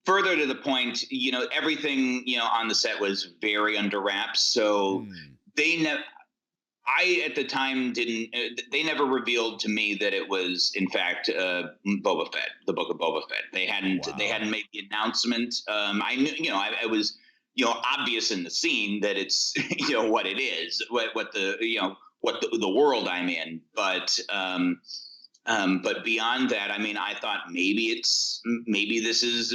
further to the point, everything on the set was very under wraps. So Mm. they never. I at the time didn't. They never revealed to me that it was, in fact, Boba Fett, the Book of Boba Fett. They hadn't. They Wow. hadn't made the announcement. I knew. I was. Obvious in the scene that it's what it is, what the what the world I'm in, but beyond that, I mean, I thought maybe this is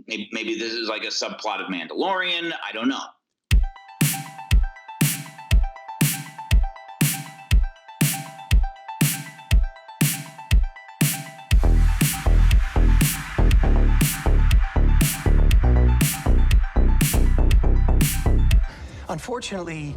maybe this is like a subplot of Mandalorian. I don't know. Unfortunately,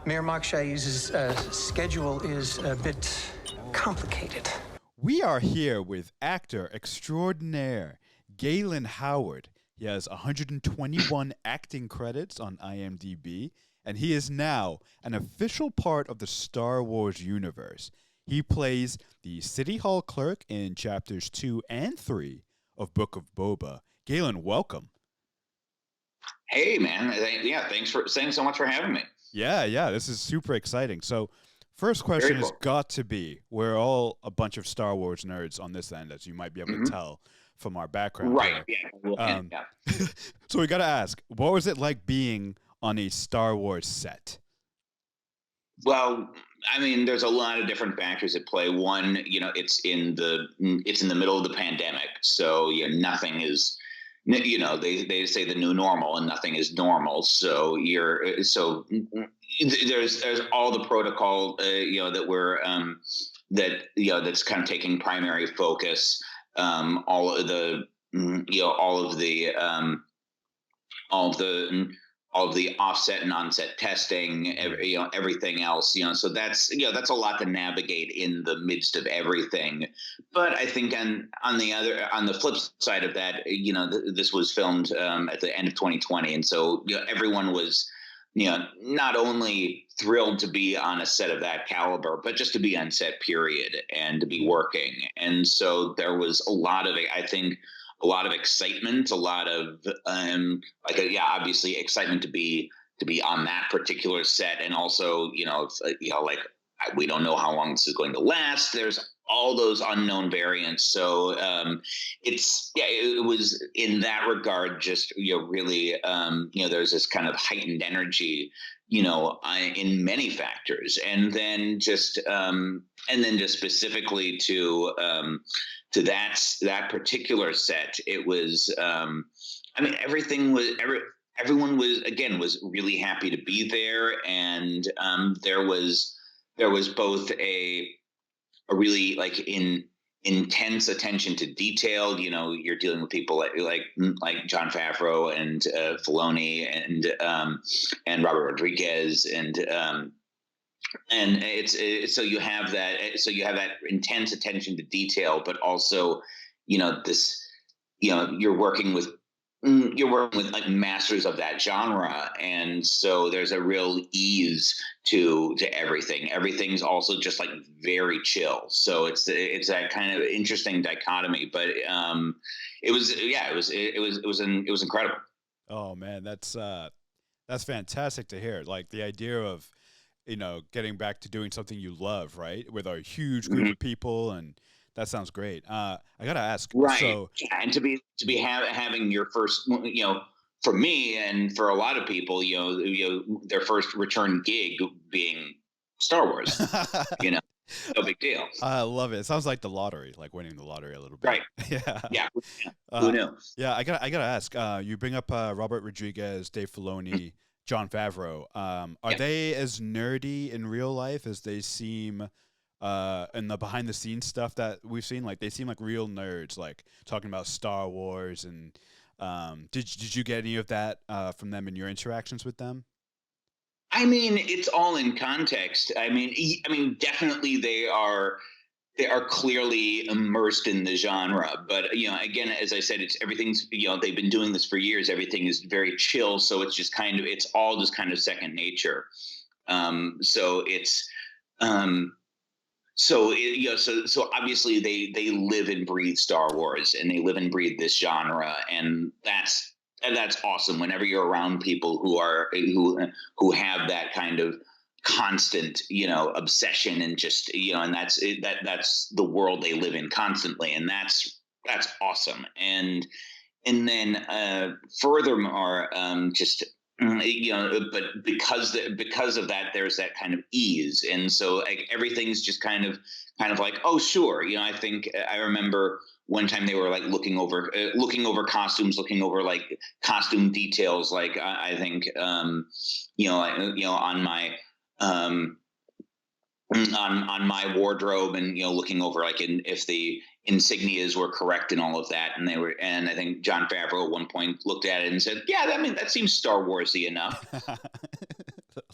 Mayor Moksha's schedule is a bit complicated. We are here with actor extraordinaire Galen Howard. He has 121 acting credits on IMDb, and he is now an official part of the Star Wars universe. He plays the City Hall Clerk in chapters 2 and 3 of Book of Boba. Galen, welcome. Hey, man. Yeah, thanks so much for having me. Yeah, this is super exciting. So, first question has got to be, we're all a bunch of Star Wars nerds on this end, as you might be able to tell from our background. Right. Here. Yeah. So we got to ask, what was it like being on a Star Wars set? Well, I mean, there's a lot of different factors at play. One, it's in the middle of the pandemic, so nothing is. They say the new normal, and nothing is normal. So there's all the protocol that we're that's kind of taking primary focus. All of the all of the offset and onset testing, everything else, so that's a lot to navigate in the midst of everything. But I think on the flip side of that, this was filmed at the end of 2020, and so everyone was not only thrilled to be on a set of that caliber, but just to be on set, period, and to be working. And so there was I think a lot of excitement, a lot of obviously excitement to be on that particular set, and also we don't know how long this is going to last. There's all those unknown variants, so it was in that regard just really there's this kind of heightened energy in many factors, and then just specifically to that particular set, it was everyone was really happy to be there, and there was both a really intense attention to detail. You're dealing with people like Jon Favreau and Filoni and Robert Rodriguez, and it's so you have that intense attention to detail, but also you're working with like masters of that genre, and so there's a real ease to everything. Everything's also just like very chill, so it's that kind of interesting dichotomy. But it was incredible. Oh man, that's fantastic to hear. Like the idea of getting back to doing something you love, right, with a huge group of people, and that sounds great. I gotta ask, right? So, and to be having your first, for me and for a lot of people, their first return gig being Star Wars, no big deal. I love it. It sounds like the lottery, like winning the lottery a little bit. Right. Yeah. Who knew? Yeah, I gotta ask. You bring up Robert Rodriguez, Dave Filoni, Jon Favreau. Are they as nerdy in real life as they seem in the behind the scenes stuff that we've seen? Like they seem like real nerds, like talking about Star Wars. And did you get any of that from them in your interactions with them? I mean, it's all in context. I mean, definitely they are clearly immersed in the genre, but again, as I said, everything's they've been doing this for years. Everything is very chill, so it's all just kind of second nature. So it's So so obviously they live and breathe Star Wars, and they live and breathe this genre, and that's awesome. Whenever you're around people who have that kind of constant, obsession, and just, and that's the world they live in constantly, and that's awesome. And then furthermore, just but because of that, there's that kind of ease, and so like everything's just kind of like, oh sure, I think I remember one time they were like looking over costumes, looking over like costume details, like I think on my um on my wardrobe, and looking over like if the insignias were correct and all of that, and I think John Favreau at one point looked at it and said, yeah, that seems Star Warsy enough.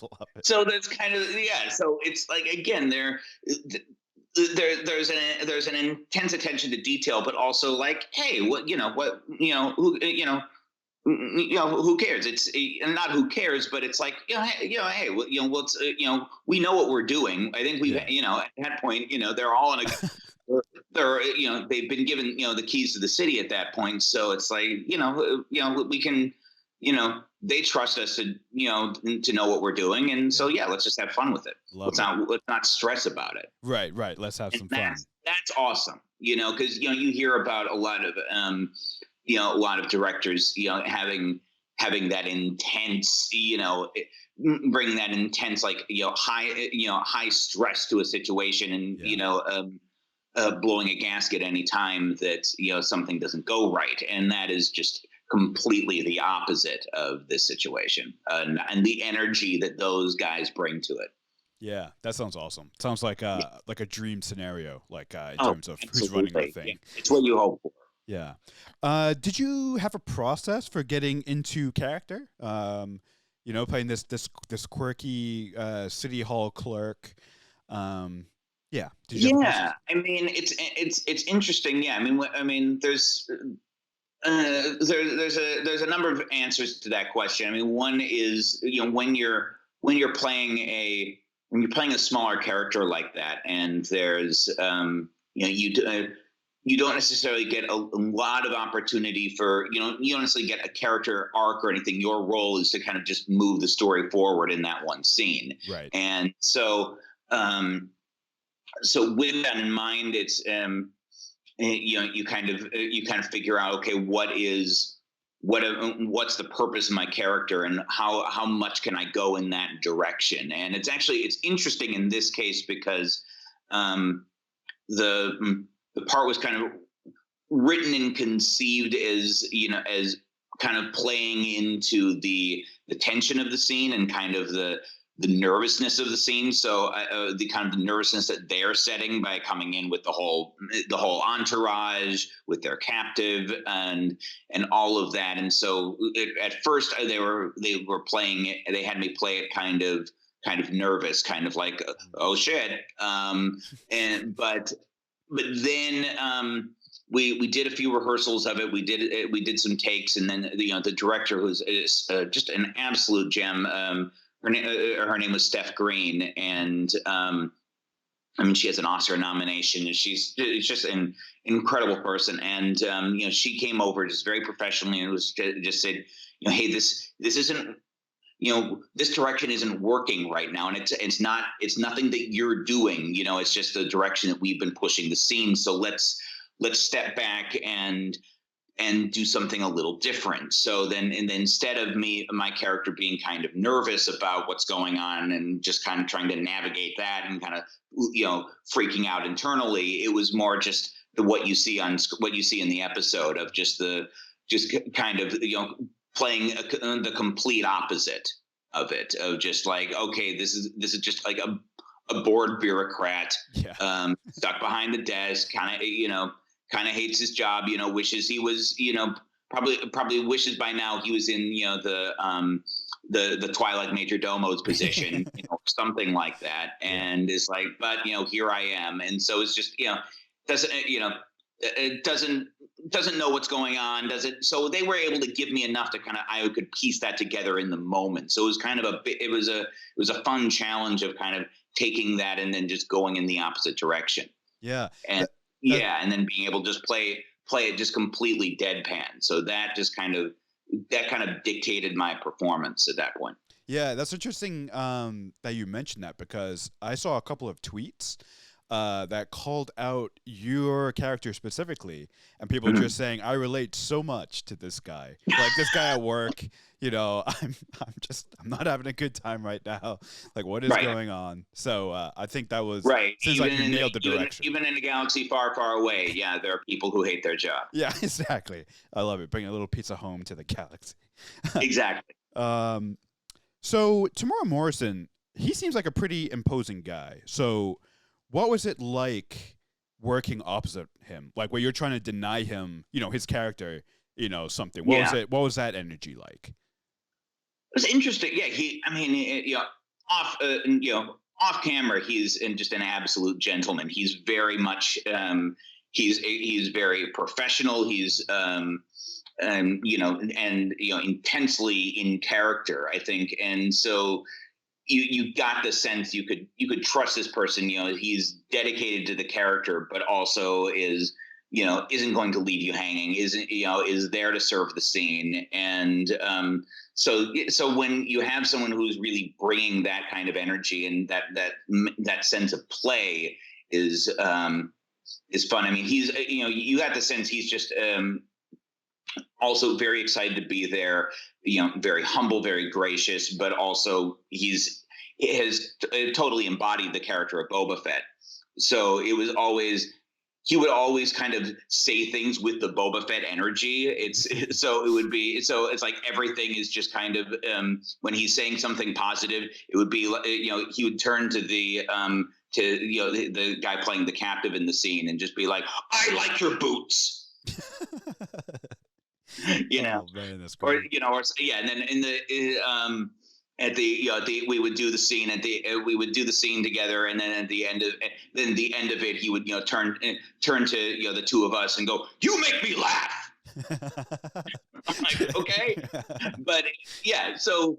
Love it. So that's kind of, yeah, so it's like, again, there's an intense attention to detail, but also like, hey, who cares? It's not who cares, but it's like, hey, we know what we're doing. I think Yeah. at that point, they're all in a, they're, they've been given, the keys to the city at that point. So it's like, we can, they trust us to know what we're doing. And so, yeah, let's just have fun with it. Love Let's not stress about it. Right. Let's have some fun. That's awesome. Cause you hear about a lot of directors, having that intense, bringing that intense, like, high stress to a situation, and, blowing a gasket any time that, something doesn't go right. And that is just completely the opposite of this situation, and the energy that those guys bring to it. Yeah, that sounds awesome. Sounds like a dream scenario, like in Oh, terms of who's running the thing. Yeah. It's what you hope for. Yeah. Did you have a process for getting into character? Playing this quirky City Hall clerk. Yeah. Did you have a process? I mean, it's interesting. Yeah, I mean, there's a number of answers to that question. I mean, one is, when you're playing a smaller character like that, and there's you don't necessarily get a lot of opportunity for, you don't necessarily get a character arc or anything. Your role is to kind of just move the story forward in that one scene. Right. And so, so with that in mind, it's, you kind of figure out, okay, what's the purpose of my character, and how much can I go in that direction? And it's interesting in this case, because the part was kind of written and conceived as kind of playing into the tension of the scene, and kind of the nervousness of the scene. So the kind of the nervousness that they're setting by coming in with the whole entourage, with their captive, and all of that. And so at first they were playing it. They had me play it kind of nervous, kind of like, oh shit. But then we did a few rehearsals of it. We did some takes, and then the director, who's just an absolute gem. Her name was Steph Green, and I mean, she has an Oscar nomination, and she's just an incredible person. And she came over just very professionally, and was just said, hey, this isn't. This direction isn't working right now, and it's nothing that you're doing. It's just the direction that we've been pushing the scene. So let's step back and do something a little different. So then instead of my character being kind of nervous about what's going on, and just kind of trying to navigate that, and kind of freaking out internally, it was more just what you see in the episode, of just kind of playing the complete opposite of it, of just like, okay, this is just like a bored bureaucrat, stuck behind the desk, kind of hates his job, wishes he was, probably wishes by now he was in, the Twilight Major Domo's position, something like that, and is like, but here I am. And so it's just, it doesn't know what's going on, does it? So they were able to give me enough to I could piece that together in the moment. So it was kind of it was a fun challenge of kind of taking that and then just going in the opposite direction. Yeah. And and then being able to just play it just completely deadpan. So that kind of dictated my performance at that point. Yeah, that's interesting that you mentioned that, because I saw a couple of tweets that called out your character specifically, and people just saying, I relate so much to this guy. Like, this guy at work, you know, I'm not having a good time right now. Like, what is going on? So I think that was seems like you nailed the direction. Even in a galaxy far, far away, yeah, there are people who hate their job. Yeah, exactly. I love it. Bring a little pizza home to the galaxy. Exactly. So Temuera Morrison, he seems like a pretty imposing guy. So what was it like working opposite him? Like, where you're trying to deny him, you know, his character, you know, something. What was that energy like? It was interesting. Yeah, off camera, he's just an absolute gentleman. He's very much he's very professional. He's intensely in character, I think. And so you got the sense you could trust this person. You know, he's dedicated to the character, but also isn't going to leave you hanging, is there to serve the scene. And so when you have someone who's really bringing that kind of energy and that sense of play is fun. I mean, he's, you got the sense he's just also very excited to be there, very humble, very gracious, but also he has totally embodied the character of Boba Fett. So he would always kind of say things with the Boba Fett energy. It's like everything is just kind of, when he's saying something positive, it would be, he would turn to the guy playing the captive in the scene and just be like, I like your boots. Oh, man, that's great. And then in the we would do the scene we would do the scene together, and then at the end of it, he would turn to the two of us and go, "You make me laugh." I'm like, okay, but yeah, so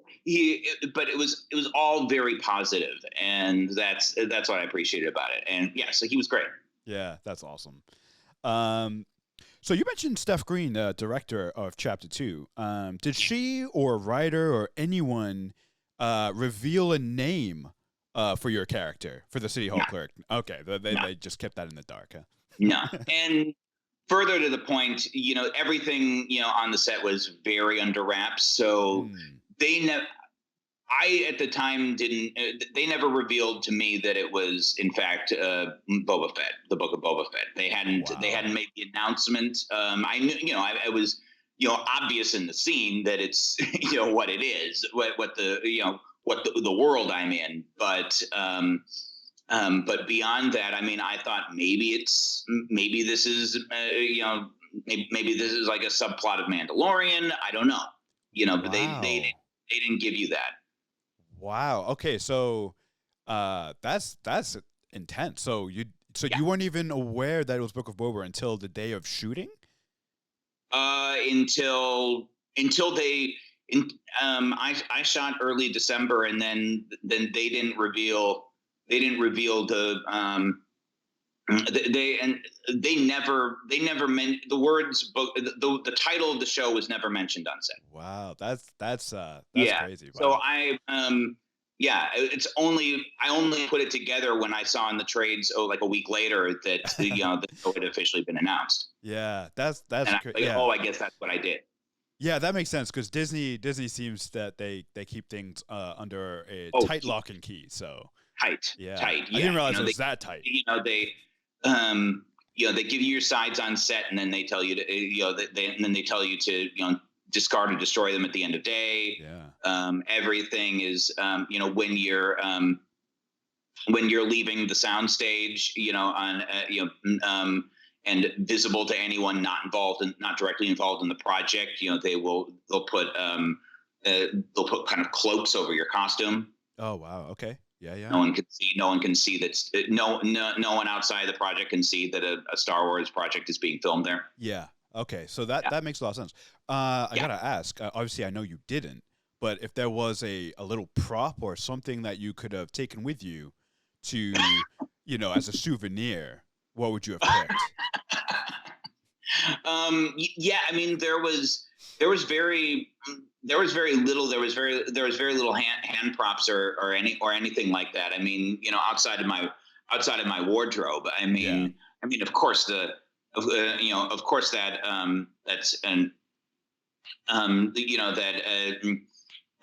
but it was all very positive, and that's what I appreciated about it, and yeah, so he was great. Yeah, that's awesome. So you mentioned Steph Green, director of Chapter 2. Did she or a writer or anyone reveal a name for your character, for the City Hall Clerk? Okay, they just kept that in the dark, huh? No, and further to the point, everything on the set was very under wraps. So I at the time they never revealed to me that it was in fact Boba Fett, the Book of Boba Fett. They hadn't made the announcement. I knew, I was, obvious in the scene that it's, what it is, what the world I'm in. But beyond that, I mean, I thought maybe this is, maybe this is like a subplot of Mandalorian. I don't know, but they didn't give you that. Wow. Okay. So, that's intense. So you weren't even aware that it was Book of Boba until the day of shooting? Until I shot early December, and then they didn't reveal the they never meant the words book. The title of the show was never mentioned on set. That's crazy. Wow. So I only put it together when I saw in the trades like a week later that the show had officially been announced. Yeah, that's I guess that's what I did. Yeah, that makes sense, because Disney seems that they keep things under a tight lock and key. So tight. Yeah. I didn't realize it was that tight. They give you your sides on set, and then they tell you to discard or destroy them at the end of day. Yeah. Everything is when you're leaving the soundstage, and visible to anyone not directly involved in the project, they'll put kind of cloaks over your costume. Oh wow. Okay. Yeah. No one can see that. No one outside the project can see that a Star Wars project is being filmed there. Yeah. Okay. So that makes a lot of sense. I gotta ask. Obviously, I know you didn't, but if there was a little prop or something that you could have taken with you to, as a souvenir, what would you have picked? Yeah, I mean, there was very little hand props or anything like that. I mean, outside of my wardrobe. I mean, of course of course that's an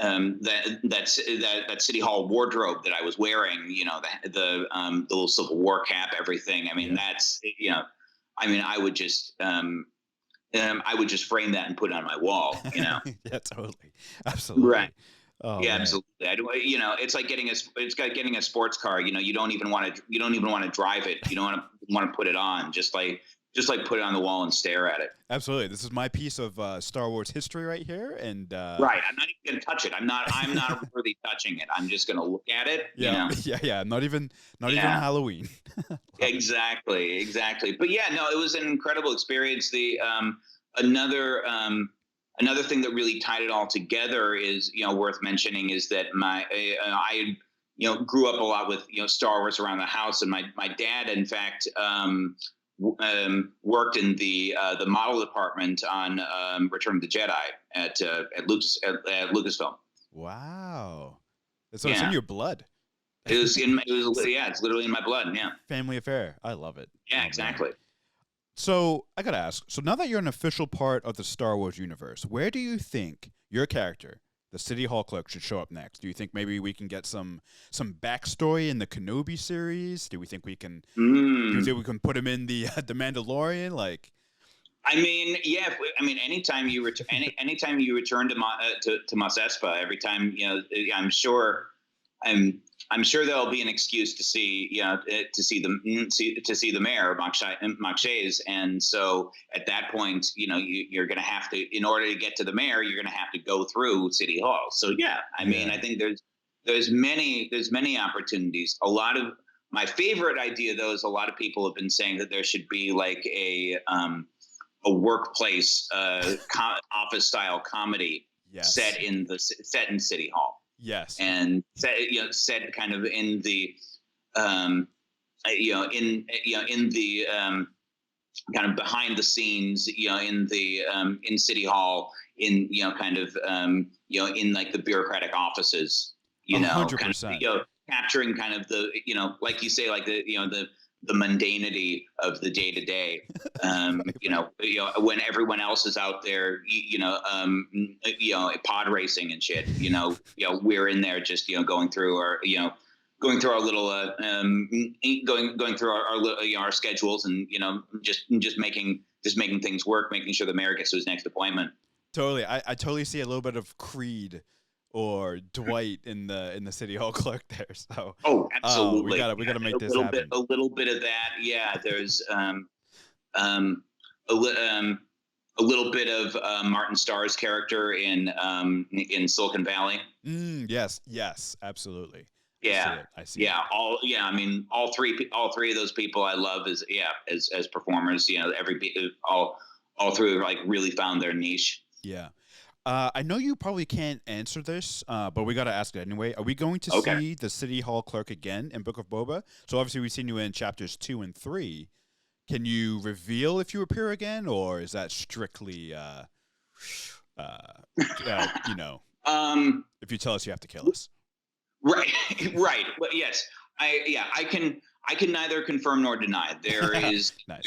that City Hall wardrobe that I was wearing, the little Civil War cap, everything. I mean, that's I mean, I would just frame that and put it on my wall. Yeah, totally, absolutely. Right. Oh, Yeah, man. absolutely. It's like getting a sports car. You don't even want to drive it. You don't want to put it on. Just like put it on the wall and stare at it. Absolutely. This is my piece of Star Wars history right here, and Right. I'm not even going to touch it. I'm not really touching it. I'm just going to look at it. yeah, yeah. Not even Halloween. Exactly. But yeah, no, it was an incredible experience. The another thing that really tied it all together is worth mentioning is that I grew up a lot with Star Wars around the house, and my dad, in fact, worked in the model department on Return of the Jedi at Lucasfilm. Wow. So it's in your blood. It's literally in my blood. Yeah. Family affair. I love it. Yeah, exactly. So I gotta ask. So now that you're an official part of the Star Wars universe, where do you think your character, the City Hall Clerk, should show up next? Do you think maybe we can get some backstory in the Kenobi series? Do we think we can? Do you think we can put him in the Mandalorian? Like, I mean, yeah. Anytime you return to Mos Espa, every time I'm sure there'll be an excuse to see the mayor, Mach Shays, and so at that point, you're going to have to, in order to get to the mayor, you're going to have to go through City Hall. So yeah, I mean, I think there's many opportunities. A lot of my favorite idea, though, is a lot of people have been saying that there should be like a workplace office style comedy set in City Hall. Yes, and set kind of in the in the kind of behind the scenes, in City Hall, in in like the bureaucratic offices, 100%. Capturing kind of the like you say, like the mundanity of the day to day, when everyone else is out there, pod racing and shit, we're in there just, going through our little, going through our schedules and, just making things work, making sure the mayor gets to his next appointment. Totally. I totally see a little bit of Creed or Dwight in the City Hall Clerk there. So absolutely, we gotta make this happen. A little bit of that. Yeah, there's a little bit of Martin Starr's character in Silicon Valley. Yes, absolutely. Yeah, I see it. Yeah. I mean, all three of those people I love as performers. All three like really found their niche. Yeah. I know you probably can't answer this, but we got to ask it anyway. Are we going to see the City Hall Clerk again in Book of Boba? So obviously we've seen you in chapters 2 and 3. Can you reveal if you appear again, or is that strictly, if you tell us you have to kill us? Right. Well, yes. I can neither confirm nor deny. There is nice.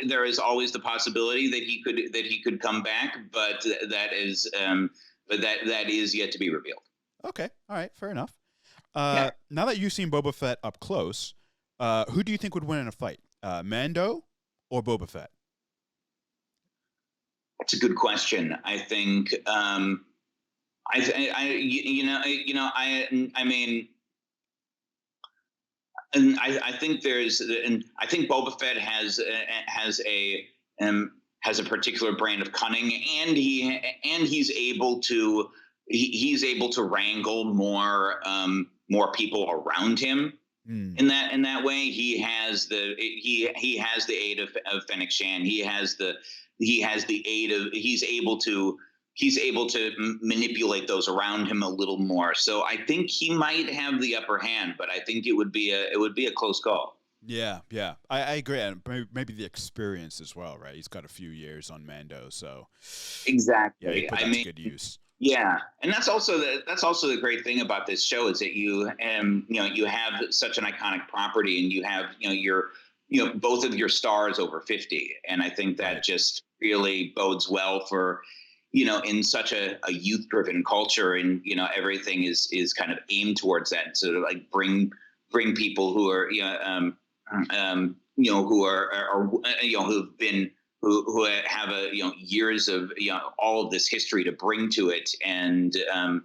there is always the possibility that he could come back, but that is yet to be revealed. Okay, all right, fair enough. Now that you've seen Boba Fett up close, who do you think would win in a fight, Mando or Boba Fett? That's a good question. I think I think I think Boba Fett has a particular brand of cunning, and he's able to wrangle more people around him. In that way, he has the aid of Fennec Shan. He's able to he's able to manipulate those around him a little more. So I think he might have the upper hand, but I think it would be a close call. Yeah, yeah, I agree, and maybe the experience as well, right? He's got a few years on Mando, so Exactly. yeah, he put that to good use. Yeah, and that's also the great thing about this show is that you you have such an iconic property, and you have both of your stars over 50, and I think that just really bodes well for in such a youth driven culture, and everything is kind of aimed towards that, so to like bring people who are who've been who have years of all of this history to bring to it, and and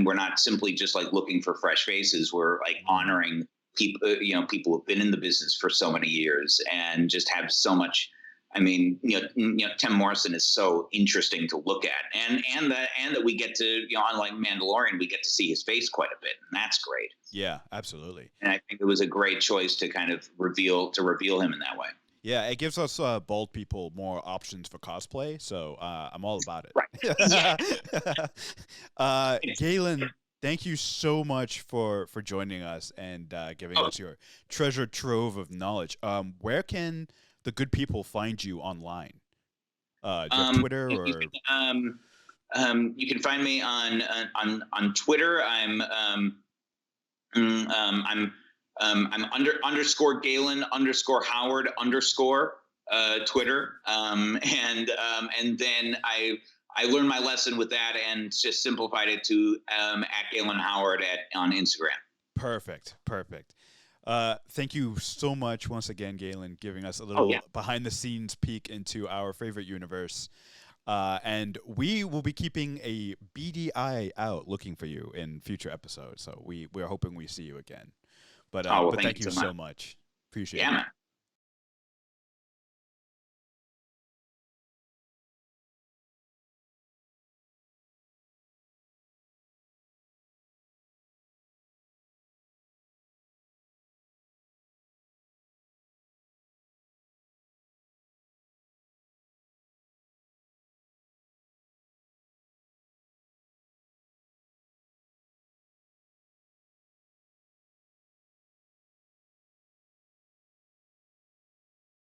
we're not simply just like looking for fresh faces. We're like honoring people people who've been in the business for so many years and just have so much. I mean, Tem Morrison is so interesting to look at, and that we get to, unlike Mandalorian, we get to see his face quite a bit, and that's great. Yeah, absolutely. And I think it was a great choice to kind of reveal him in that way. Yeah, it gives us bald people more options for cosplay, so I'm all about it. Right. Yeah. Galen, thank you so much for joining us and giving us your treasure trove of knowledge. Where can the good people find you online? Do you have Twitter or? You can find me on Twitter. I'm underscore Galen underscore Howard underscore Twitter. And then I learned my lesson with that and just simplified it to at Galen Howard on Instagram. Perfect. Thank you so much once again, Galen, giving us a little behind the scenes peek into our favorite universe. And we will be keeping a beady eye out looking for you in future episodes. So we're hoping we see you again. But thank you so much. Appreciate it. Man.